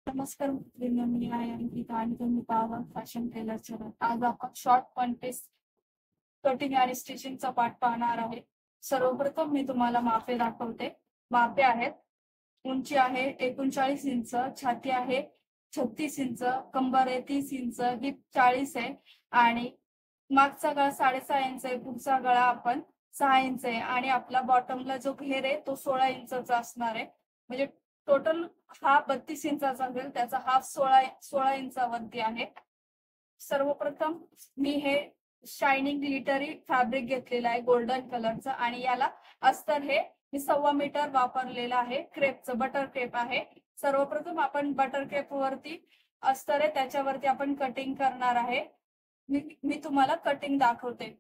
नमस्कार मैत्रिणी, मी आहे अंकिता आणि तुम्ही पाहा फॅशन टेलर चॅनल. आज आपण शॉर्ट पॅन्टेस कटिंग आणि स्टिचिंगचा पाठ पाहणार आहे. सर्वप्रथम मी तुम्हाला मापे दाखवते. मापे आहेत: उंची आहे 39 इंच, छाती आहे 36 इंच, कंबर आहे 30 इंच, हिप 40 आहे आणि मागचा गळा 6.5 इंच आहे. पुढचा गळा आपण 6 इंच आहे आणि आपला बॉटमला जो घेर आहे तो 16 इंचचा असणार आहे. म्हणजे टोटल हा 32 इंचाचा असेल, त्याचा हाफ 16 इंचावरती आहे. सर्वप्रथम मी हे शायनिंग ग्लिटरी फॅब्रिक घेतलेलं आहे गोल्डन कलरचं आणि याला अस्तर हे मी 1.25 मीटर वापरलेलं आहे. क्रेपचं बटर क्रेप आहे. सर्वप्रथम आपण बटर क्रेप वरती अस्तर आहे त्याच्यावरती आपण कटिंग करणार आहे. मी तुम्हाला कटिंग दाखवते.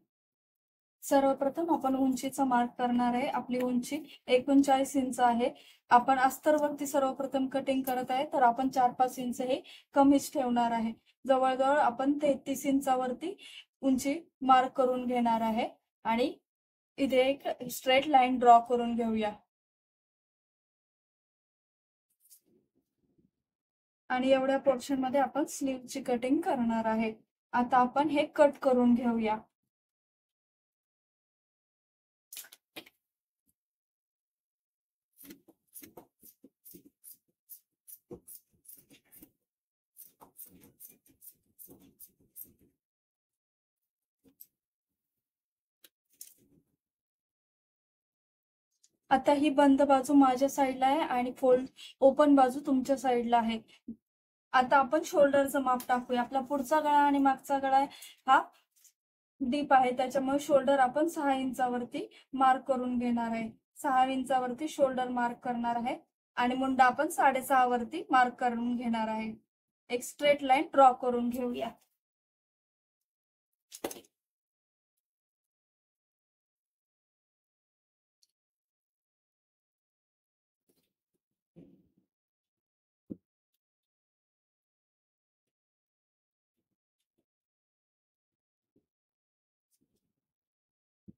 सर्वप्रथम आपण उंचीचा मार्क करणार आहे. आपली उंची 39 इंच आहे. आपण अस्तरवरती सर्वप्रथम कटिंग करत आहे, तर आपण 4-5 इंच हे कमीच ठेवणार आहे. जवळजवळ आपण 33 इंचावरती उंची मार्क करून घेणार आहे आणि इथे एक स्ट्रेट लाईन ड्रॉ करून घेऊया. आणि एवढ्या पोर्शन मध्ये आपण स्लीवची कटिंग करणार आहे. आता आपण हे कट करून घेऊया. आता ही बंद बाजू माझ्या साईडला आहे आणि फोल्ड ओपन बाजू तुमच्या साईडला आहे. आता आपण शोल्डरचं माप टाकूया. आपला पुढचा गळा आणि मागचा गळा हा डीप आहे, त्याच्यामुळे शोल्डर आपण 6 इंचावरती मार्क करून घेणार आहे. 6 इंचावरती शोल्डर मार्क करणार आहे आणि मुंडा आपण 6.5 वरती मार्क करून घेणार आहे. एक स्ट्रेट लाईन ड्रॉ करून घेऊया.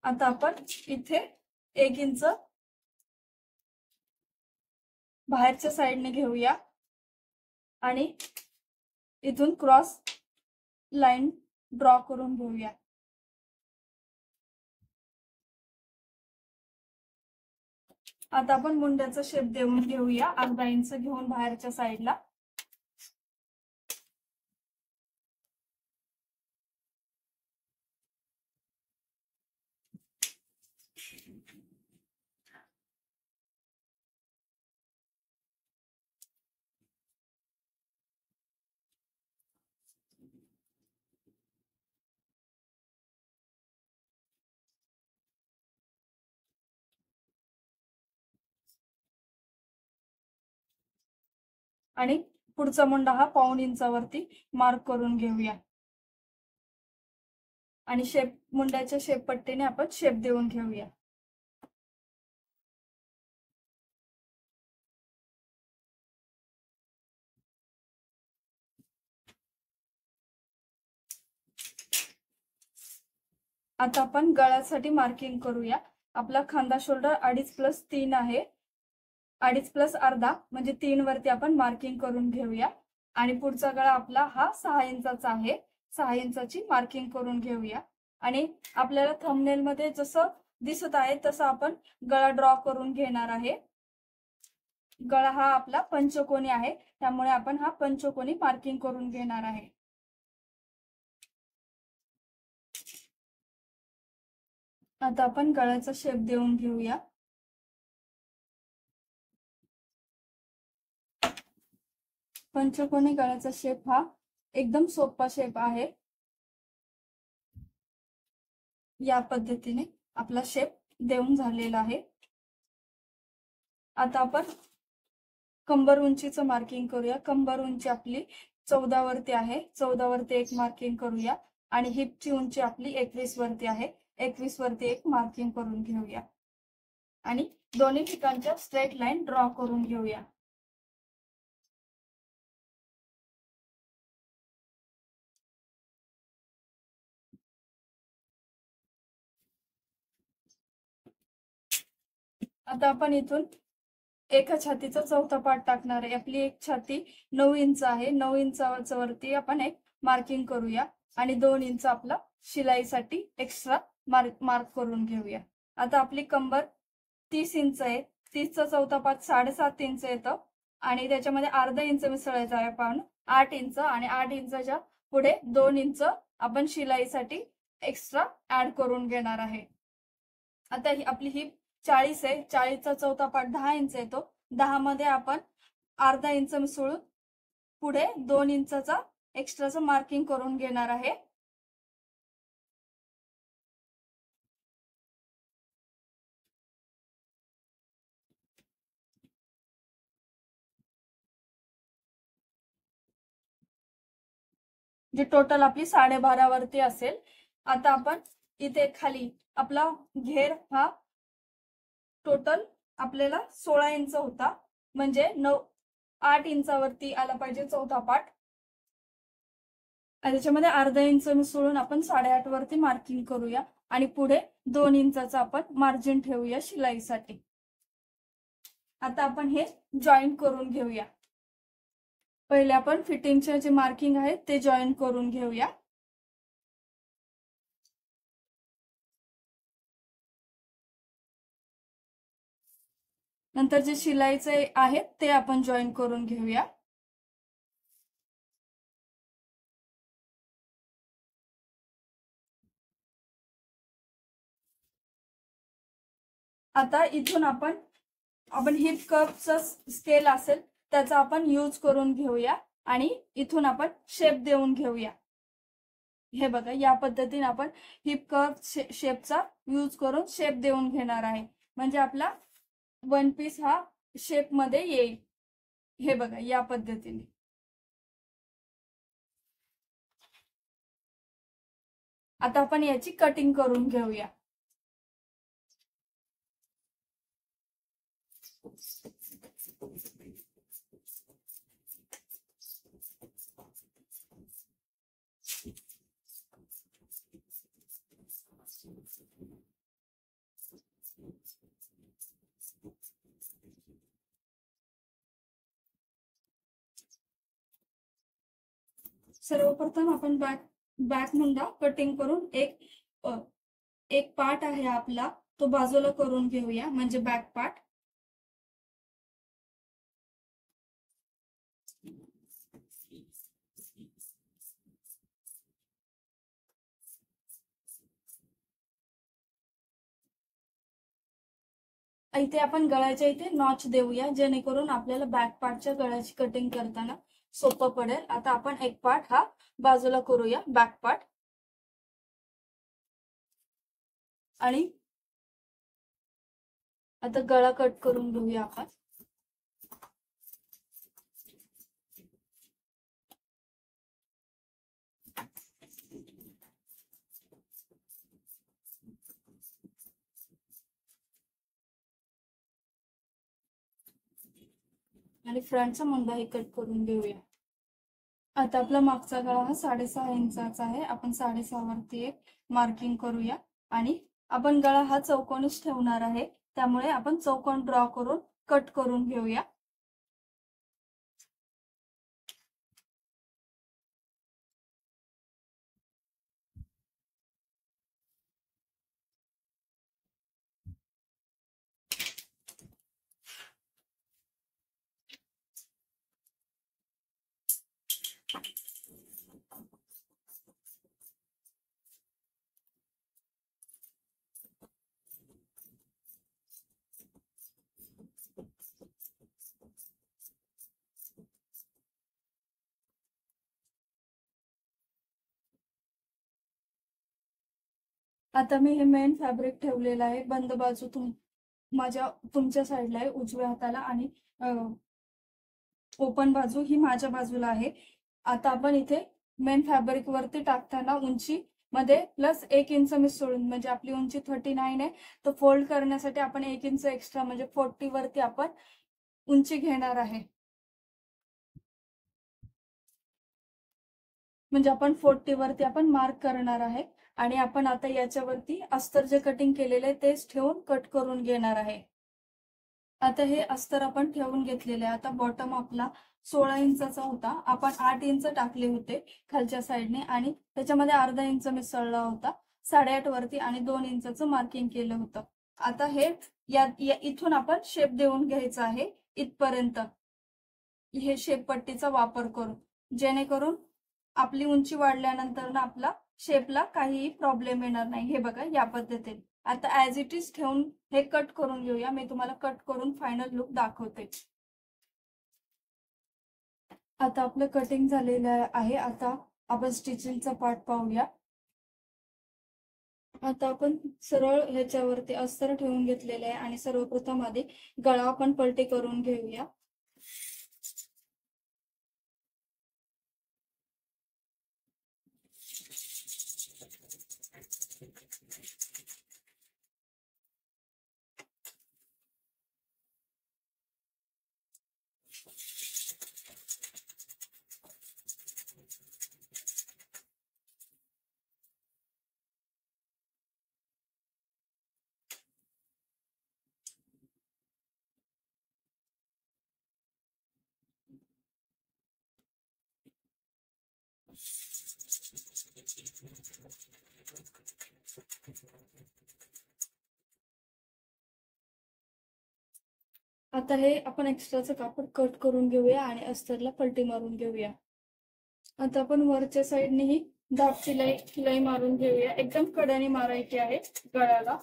आता आपण इथे 1 इंच बाहेरच्या साईडने घेऊया आणि इथून क्रॉस लाईन ड्रॉ करून घेऊया. आता आपण मुंड्याचा शेप देऊन घेऊया. अर्धा इंच घेऊन बाहेरच्या साईडला. आणि पुढचा मुंडा हा 1.25 इंचावरती मार्क करून घेऊया आणि शेप मुंड्याच्या शेप पट्टीने आपण शेप देऊन घेऊया. आता आपण गळ्यासाठी मार्किंग करूया. आपला खांदा शोल्डर 2.5+3 आहे. 2.5+अर्धा म्हणजे 3 वरती आपण मार्किंग करून घेऊया आणि पुढचा गळा आपला हा 6 इंचाचा आहे. 6 इंचाची मार्किंग करून घेऊया आणि आपल्याला थंबनेल मध्ये जसं दिसत आहे तसं आपण गळा ड्रॉ करून घेणार आहे. गळा हा आपला पंचकोनी आहे, त्यामुळे आपण हा पंचकोनी मार्किंग करून घेणार आहे. आता आपण गळ्याचा शेप देऊन घेऊया. पंचकोनी गळ्याचा शेप हा एकदम सोपा शेप आहे. या पद्धतीने आपला शेप देऊन झालेला आहे. आता आपण कंबर उंचीचं मार्किंग करूया. कंबर उंची आपली 14 वरती आहे. 14 वरती एक मार्किंग करूया आणि हिपची उंची आपली 21 वरती आहे. 21 वरती एक मार्किंग करून घेऊया आणि दोन्ही ठिकाणच्या स्ट्रेट लाईन ड्रॉ करून घेऊया. आता आपण इथून एका छातीचा चौथा पार्ट टाकणार आहे. आपली एक छाती 9 इंच आहे. 9 इंचाच्या वरती आपण एक मार्किंग करूया आणि 2 इंच आपला शिलाईसाठी एक्स्ट्रा मार्क करून घेऊया. आता आपली कंबर 30 इंच आहे. 30चा चौथा पार्ट 7.5 इंच येतं आणि त्याच्यामध्ये अर्धा इंच मिसळायचं आहे आपण 8 इंच आणि 8 इंचाच्या पुढे 2 इंच आपण शिलाईसाठी एक्स्ट्रा ऍड करून घेणार आहे. आता ही आपली ही 40 आहे. 40चा चौथा पार्ट 10 इंच येतो. 10 मध्ये आपण अर्धा इंच मिसळून पुढे 2 इंचाचा एक्स्ट्राचं मार्किंग करून घेणार आहे. जे टोटल आपली 12.5 वरती असेल. आता आपण इथे खाली आपला घेर हा टोटल आपल्याला 16 इंच होता, म्हणजे 8 इंचावरती आला पाहिजे चौथा पार्ट. त्याच्यामध्ये अर्धा इंच मिसळून आपण 8.5 वरती मार्किंग करूया आणि पुढे 2 इंचाचा आपण मार्जिन ठेवूया शिलाईसाठी. आता आपण हे जॉईन करून घेऊया. पहिले आपण फिटिंगचे जे मार्किंग आहे ते जॉईन करून घेऊया. नंतर जे शिलाईचे आहेत ते आपण जॉईन करून घेऊया. आता इथून आपण हिप कर्वचा स्केल असेल त्याचा आपण यूज करून घेऊया आणि इथून आपण शेप देऊन घेऊया. हे बघा, या पद्धतीने आपण हिप कर्व शेपचा यूज करून शेप देऊन घेणार आहे, म्हणजे आपला वन पीस हा शेप मध्ये येईल. हे बघा, या पद्धतीने. आता आपण याची कटिंग करून घेऊया. सर्वप्रथम आपण बॅक मुंडा कटिंग करून एक पार्ट आहे आपला तो बाजूला करून घेऊया, म्हणजे बॅक पार्ट. इथे आपण गळ्याच्या इथे नॉच देऊया, जेणेकरून आपल्याला बॅक पार्टच्या गळ्याची कटिंग करताना सोपं पडेल. आता आपण एक पार्ट हा बाजूला करूया, बॅक पार्ट. आणि आता गळा कट करून घेऊया आपण. आणि फ्रंटचा मुंडाही कट करून घेऊया. आता आपला मागचा गळा हा 6.5 इंचाचा आहे. आपण 6.5 वरती एक मार्किंग करूया आणि आपण गळा हा चौकोनीच ठेवणार आहे, त्यामुळे आपण चौकोन ड्रॉ करून कट करून घेऊया. आता मी हे मेन फॅब्रिक ठेवलेलं आहे. बंद बाजू तुमच्या साईडला आहे उजव्या हाताला आणि ओपन बाजू ही माझ्या बाजूला आहे. आता आपण इथे मेन फॅब्रिक वरती टाकताना उंची मध्ये प्लस 1 इंच मिसळून, म्हणजे आपली उंची 39 आहे, तो फोल्ड करण्यासाठी आपण 1 इंच एक्स्ट्रा म्हणजे 40 वरती आपण उंची घेणार आहे. म्हणजे आपण 40 वरती आपण मार्क करणार आहे आणि आपण आता याच्यावरती अस्तर जे कटिंग केलेले तेच ठेवून कट करून घेणार आहे. आता हे अस्तर आपण ठेवून घेतलेले आहे. आता बॉटम आपला 16 इंचाचा होता, आपण 8 इंच टाकले होते खालच्या साईडने आणि त्याच्यामध्ये अर्धा इंच मिसळला होता 8.5 वरती आणि 2 इंचाचं मार्किंग केलं होतं. आता हे इथून आपण शेप देऊन घ्यायचा आहे इथपर्यंत, हे शेप पट्टीचा वापर करून, जेणेकरून आपली उंची वाढल्यानंतर ना आपला शेपला काहीही प्रॉब्लेम येणार नाही. हे बघा या पद्धतीने. आता ऍज इट इज ठेवून हे कट करून घेऊया. मी तुम्हाला कट करून फायनल लुक दाखवते. आता आपलं कटिंग झालेलं आहे. आता आपण स्टिचिंगचा पार्ट पाहूया. आता आपण सरळ ह्याच्यावरती अस्तर ठेवून घेतलेलं आहे आणि सर्वप्रथम आधी गळा आपण पलटी करून घेऊया. आता हे आपण एक्स्ट्राचं कापड कट करून घेऊया आणि अस्तरला पलटी मारून घेऊया. आता आपण वरच्या साईडनेही दाब शिलाई मारून घेऊया. एकदम कड्याने मारायची आहे गळ्याला.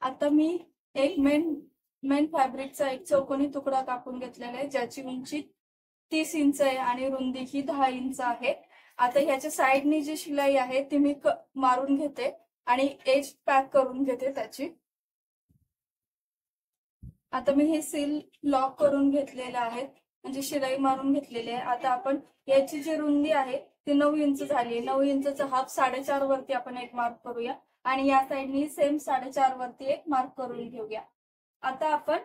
आता मी एक मेन फॅब्रिकचा एक चौकोनी तुकडा कापून घेतलेला आहे, ज्याची उंची 30 इंच आहे आणि रुंदी ही 10 इंच आहे. आता ह्याच्या साईडनी जी शिलाई आहे ती मी मारून घेते आणि एज पॅक करून घेते त्याची. आता मी हे सील लॉक करून घेतलेलं आहे, म्हणजे शिलाई मारून घेतलेली आहे. आता आपण याची जी रुंदी आहे ती 9 इंच झाली. 9 इंचचा हाफ 4.5 वरती आपण एक मार्क करूया आणि या साईडनी सेम 4.5 वरती एक मार्क करून घेऊया. आता आपण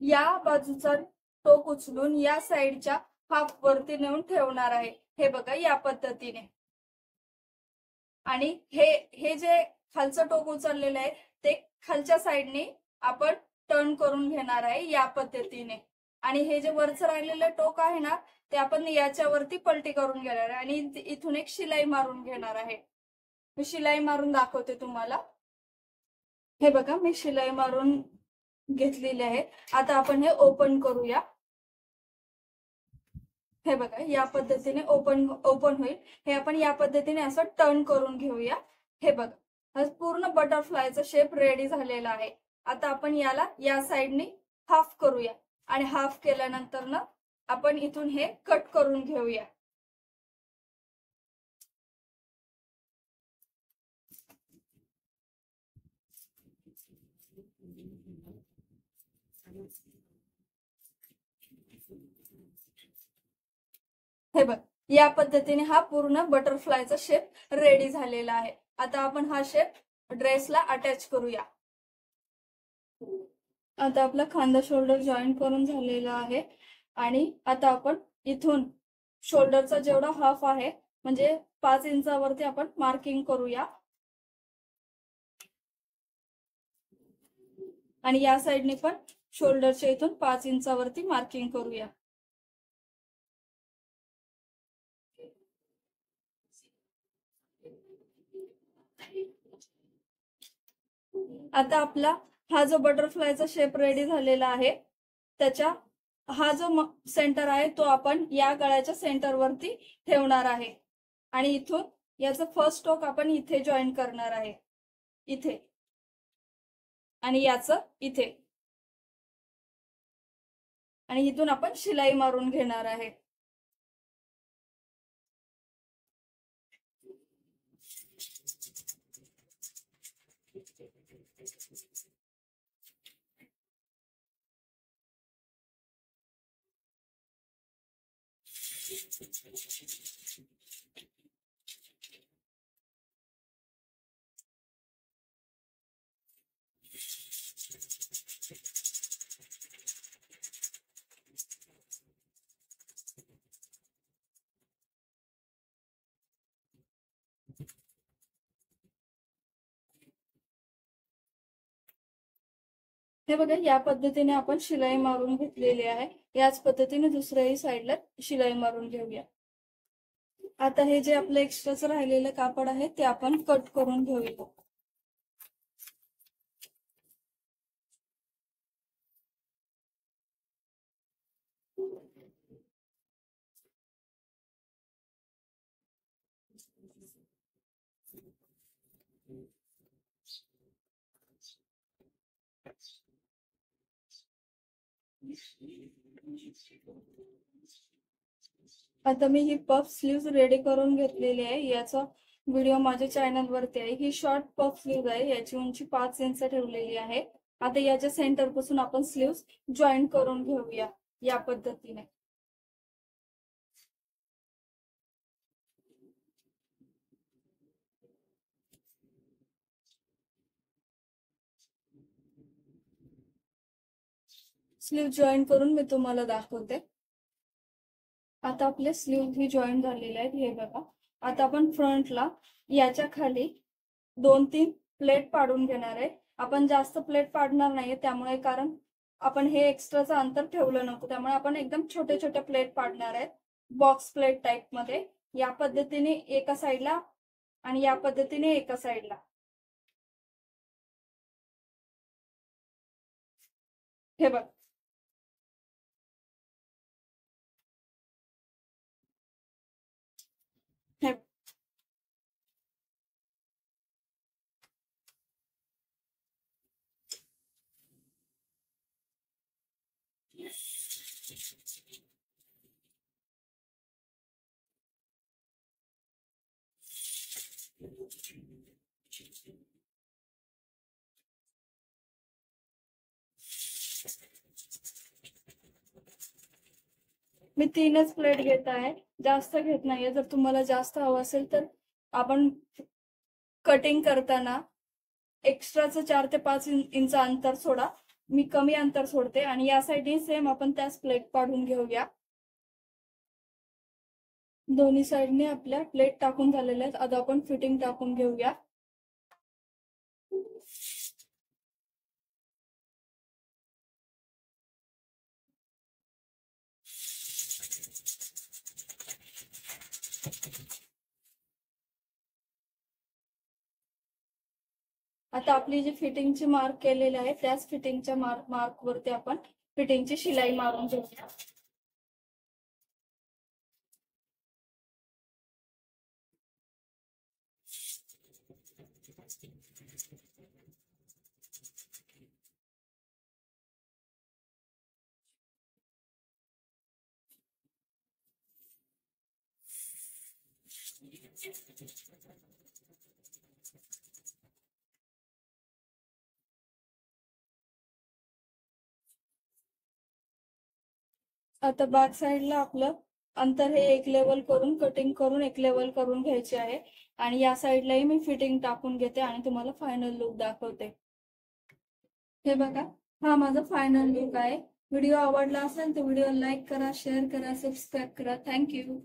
या बाजूचा टोक उचलून या साईडच्या हाफ वरती नेऊन ठेवणार आहे. हे बघा या पद्धतीने. आणि हे जे खालचं टोक उचललेलं आहे ते खालच्या साईडने आपण टर्न करून घेणार आहे या पद्धतीने. आणि हे जे वरचं राहिलेलं टोक आहे ना ते आपण याच्यावरती पलटी करून घेणार आहे आणि इथून एक शिलाई मारून घेणार आहे. मी शिलाई मारून दाखवते तुम्हाला. हे बघा मी शिलाई मारून घेतलेली आहे. आता आपण हे ओपन करूया. हे बघा या पद्धतीने ओपन होईल. हे आपण या पद्धतीने असं टर्न करून घेऊया. हे बघा पूर्ण बटरफ्लायचा शेप रेडी झालेला आहे. आता आपण याला या साईडने हाफ करूया आणि हाफ केल्यानंतर ना आपण इथून हे कट करून घेऊया. हे बघ या पद्धतीने हा पूर्ण बटरफ्लायचा शेप रेडी झालेला आहे. आता आपण हा शेप ड्रेसला अटॅच करूया. आता आपला खांदा शोल्डर जॉईन करून झालेला आहे आणि आता आपण इथून शोल्डरचा जेवढा हाफ आहे म्हणजे 5 इंचावरती आपण मार्किंग करूया आणि या साईडने पण शोल्डरच्या इथून 5 इंचावरती मार्किंग करूया. आता आपला हा जो बटरफ्लायचा शेप रेडी झालेला आहे त्याच्या हा जो सेंटर आहे तो आपण या गळ्याच्या सेंटरवरती ठेवणार आहे आणि इथून याचं फर्स्ट टोक आपण इथे जॉईन करणार आहे, इथे, आणि याचं इथे. आणि इथून आपण शिलाई मारून घेणार आहे. हे बघा, या पद्धतीने आपण शिलाई मारून घेतलेली आहे. याच पद्धतीने दुसऱ्याही साईडला शिलाई मारून घेऊया. आता हे जे आपलं एक्स्ट्राच राहिलेलं कापड आहे ते आपण कट करून घेऊया. आता मी ही पफ स्लीव्ह रेडी करून घेतलेली आहे. याचा व्हिडिओ माझ्या चॅनल वरती आहे. ही शॉर्ट पफ स्लीव्ह आहे. याची उंची 5 इंच ठेवलेली आहे. आता याच्या सेंटर पासून आपण स्लीव्ह जॉईन करून घेऊया या पद्धतीने. स्लीव्ह जॉईन करून मी तुम्हाला दाखवते. आता आपले स्लीव्ह ही जॉईन झालेले आहेत. हे बघा, आता आपण फ्रंटला याच्या खाली 2-3 प्लेट पाडून घेणार आहे. आपण जास्त प्लेट पाडणार नाहीये त्यामुळे, कारण आपण हे एक्स्ट्राचं अंतर ठेवलं नव्हतं, त्यामुळे आपण एकदम छोटे छोटे प्लेट पाडणार आहेत. बॉक्स प्लेट टाइप मध्ये या पद्धतीने एका साईडला आणि या पद्धतीने एका साईडला. हे बघ, हे मी 3च प्लेट घेत आहे, जास्त घेत नाहीये. जर तुम्हाला जास्त हवं असेल तर आपण कटिंग करताना एक्स्ट्राचं 4 ते 5 इंच अंतर सोडा. मी कमी अंतर सोडते आणि या साईडने सेम आपण त्याच प्लेट पाडून घेऊया. दोन्ही साईडने आपल्या प्लेट टाकून झालेल्या आहेत. आता आपण फिटिंग टाकून घेऊया. आता आपली जी फिटिंगची मार्क केलेली आहे त्याच फिटिंगच्या मार्क वरती आपण फिटिंगची शिलाई मारून घेऊया. आता बॅक साईडला आपलं अंतर हे एक लेवल करून कटिंग करून एक लेवल करून घ्यायचे आहे. आणि या साईडलाही मी फिटिंग टाकून घेते आणि तुम्हाला फायनल लुक दाखवते. हे बघा, हा माझा फायनल लुक आहे. व्हिडिओ आवडला असेल तर व्हिडिओ लाईक करा, शेअर करा, सबस्क्राईब करा. थँक्यू.